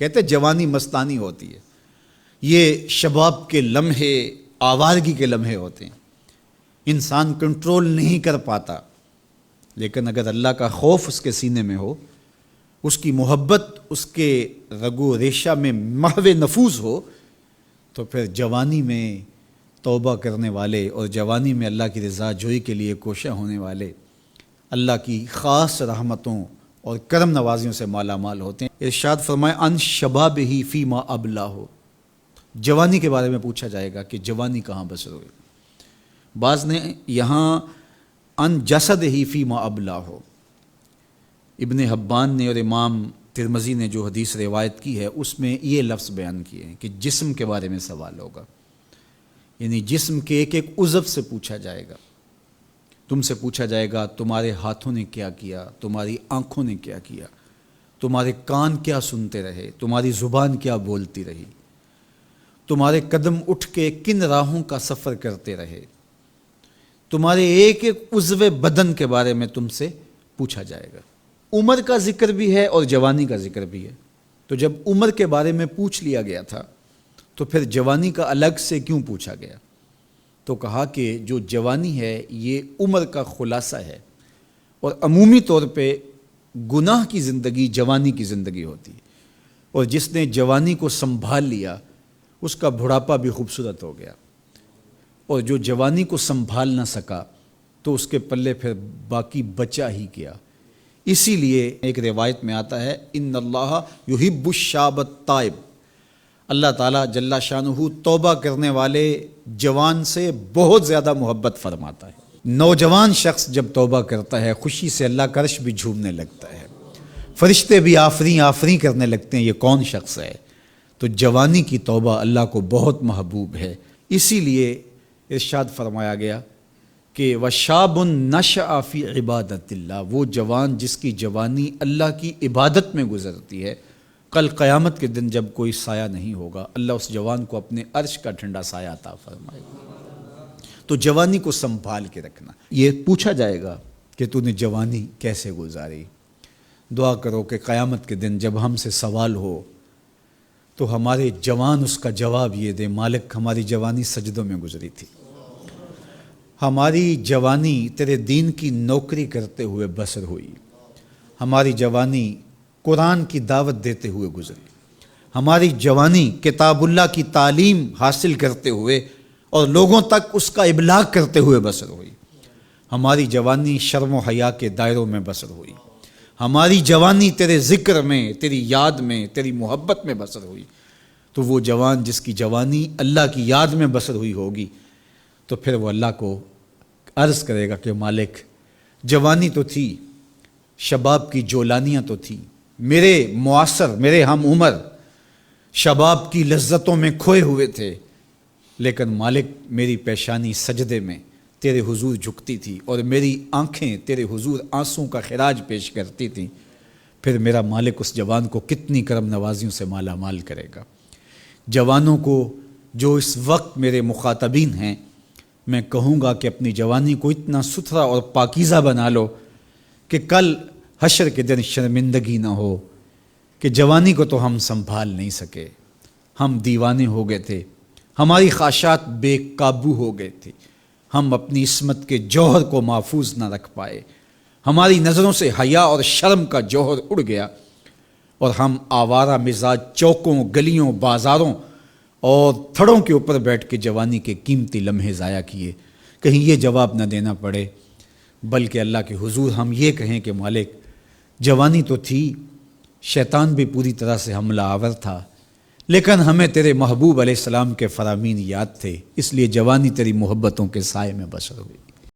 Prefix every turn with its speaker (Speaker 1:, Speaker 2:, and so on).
Speaker 1: کہتے جوانی مستانی ہوتی ہے، یہ شباب کے لمحے آوارگی کے لمحے ہوتے ہیں، انسان کنٹرول نہیں کر پاتا، لیکن اگر اللہ کا خوف اس کے سینے میں ہو، اس کی محبت اس کے رگو ریشہ میں محو نفوذ ہو، تو پھر جوانی میں توبہ کرنے والے اور جوانی میں اللہ کی رضا جوئی کے لیے کوشاں ہونے والے اللہ کی خاص رحمتوں اور کرم نوازیوں سے مالا مال ہوتے ہیں۔ ارشاد فرمائے ان شبابہ فیما ابلاہ، جوانی کے بارے میں پوچھا جائے گا کہ جوانی کہاں بسر ہوئی۔ بعض نے یہاں ان جسدہ فیما ابلاہ، ابن حبان نے اور امام ترمذی نے جو حدیث روایت کی ہے اس میں یہ لفظ بیان کیے ہیں کہ جسم کے بارے میں سوال ہوگا، یعنی جسم کے ایک ایک عضو سے پوچھا جائے گا۔ تم سے پوچھا جائے گا تمہارے ہاتھوں نے کیا کیا، تمہاری آنکھوں نے کیا کیا، تمہارے کان کیا سنتے رہے، تمہاری زبان کیا بولتی رہی، تمہارے قدم اٹھ کے کن راہوں کا سفر کرتے رہے، تمہارے ایک ایک عضو بدن کے بارے میں تم سے پوچھا جائے گا۔ عمر کا ذکر بھی ہے اور جوانی کا ذکر بھی ہے، تو جب عمر کے بارے میں پوچھ لیا گیا تھا تو پھر جوانی کا الگ سے کیوں پوچھا گیا؟ تو کہا کہ جو جوانی ہے یہ عمر کا خلاصہ ہے، اور عمومی طور پہ گناہ کی زندگی جوانی کی زندگی ہوتی ہے، اور جس نے جوانی کو سنبھال لیا اس کا بڑھاپا بھی خوبصورت ہو گیا، اور جو جوانی کو سنبھال نہ سکا تو اس کے پلے پھر باقی بچا ہی کیا۔ اسی لیے ایک روایت میں آتا ہے ان اللہ یحب الشاب التائب، اللہ تعالیٰ جل شانہ توبہ کرنے والے جوان سے بہت زیادہ محبت فرماتا ہے۔ نوجوان شخص جب توبہ کرتا ہے خوشی سے اللہ کا عرش بھی جھومنے لگتا ہے، فرشتے بھی آفریں آفریں کرنے لگتے ہیں، یہ کون شخص ہے؟ تو جوانی کی توبہ اللہ کو بہت محبوب ہے۔ اسی لیے ارشاد فرمایا گیا کہ وَشَابٌ نَشَأَ فِي عِبَادَةِ اللَّهِ، وہ جوان جس کی جوانی اللہ کی عبادت میں گزرتی ہے، کل قیامت کے دن جب کوئی سایہ نہیں ہوگا اللہ اس جوان کو اپنے عرش کا ٹھنڈا سایہ عطا فرمائے گا۔ تو جوانی کو سنبھال کے رکھنا، یہ پوچھا جائے گا کہ تو نے جوانی کیسے گزاری۔ دعا کرو کہ قیامت کے دن جب ہم سے سوال ہو تو ہمارے جوان اس کا جواب یہ دے مالک ہماری جوانی سجدوں میں گزری تھی، ہماری جوانی تیرے دین کی نوکری کرتے ہوئے بسر ہوئی، ہماری جوانی قرآن کی دعوت دیتے ہوئے گزری، ہماری جوانی کتاب اللہ کی تعلیم حاصل کرتے ہوئے اور لوگوں تک اس کا ابلاغ کرتے ہوئے بسر ہوئی، ہماری جوانی شرم و حیا کے دائروں میں بسر ہوئی، ہماری جوانی تیرے ذکر میں، تیری یاد میں، تیری محبت میں بسر ہوئی۔ تو وہ جوان جس کی جوانی اللہ کی یاد میں بسر ہوئی ہوگی تو پھر وہ اللہ کو عرض کرے گا کہ مالک جوانی تو تھی، شباب کی جولانیاں تو تھیں، میرے معاصر میرے ہم عمر شباب کی لذتوں میں کھوئے ہوئے تھے، لیکن مالک میری پیشانی سجدے میں تیرے حضور جھکتی تھی اور میری آنکھیں تیرے حضور آنسوں کا خراج پیش کرتی تھیں، پھر میرا مالک اس جوان کو کتنی کرم نوازیوں سے مالا مال کرے گا۔ جوانوں کو جو اس وقت میرے مخاطبین ہیں میں کہوں گا کہ اپنی جوانی کو اتنا ستھرا اور پاکیزہ بنا لو کہ کل حشر کے دن شرمندگی نہ ہو کہ جوانی کو تو ہم سنبھال نہیں سکے، ہم دیوانے ہو گئے تھے، ہماری خواہشات بے قابو ہو گئے تھے، ہم اپنی عصمت کے جوہر کو محفوظ نہ رکھ پائے، ہماری نظروں سے حیا اور شرم کا جوہر اڑ گیا اور ہم آوارہ مزاج چوکوں گلیوں بازاروں اور تھڑوں کے اوپر بیٹھ کے جوانی کے قیمتی لمحے ضائع کیے۔ کہیں یہ جواب نہ دینا پڑے بلکہ اللہ کے حضور ہم یہ کہیں کہ مالک جوانی تو تھی، شیطان بھی پوری طرح سے حملہ آور تھا، لیکن ہمیں تیرے محبوب علیہ السلام کے فرامین یاد تھے، اس لیے جوانی تیری محبتوں کے سائے میں بسر ہوئی۔